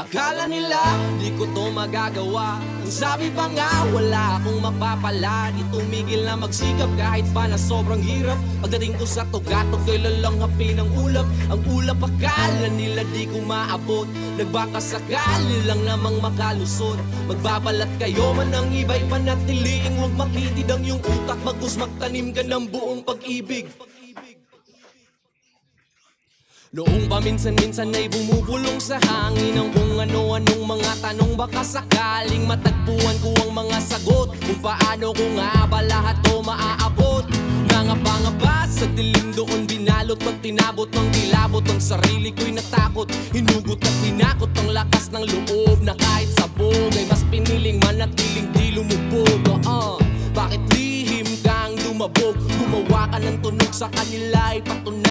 Akala nila di ko to magagawa. Ang sabi pa nga wala akong mapapala. Di tumigil na magsikap kahit pa na sobrang hirap. Pagdating ko sa tugatog ko'y lalanghapin ang ulap. Ang ulap akala nila di ko maabot. Nagbaka sakali lang namang makalusot. Magbabalat kayo man ang iba'y panatiliing huwag makitid ang iyong utak. Bagus magtanim ka ng buong pag-ibig. Noong paminsan-minsan ay bumubulong sa hangin ang kung ano-anong mga tanong. Baka sakaling matagpuan ko ang mga sagot kung paano ko nga ba lahat to maaabot. Nangapa-ngapa sa dilim doon binalot. Pag tinabot ng kilabot ang sarili ko'y natakot. Hinugot at pinakot ang lakas ng loob na kahit sabog ay mas piniling manatiling di lumubog. Bakit lihim kang dumabog? Gumawa ka ng tunog sa kanila ay patunay.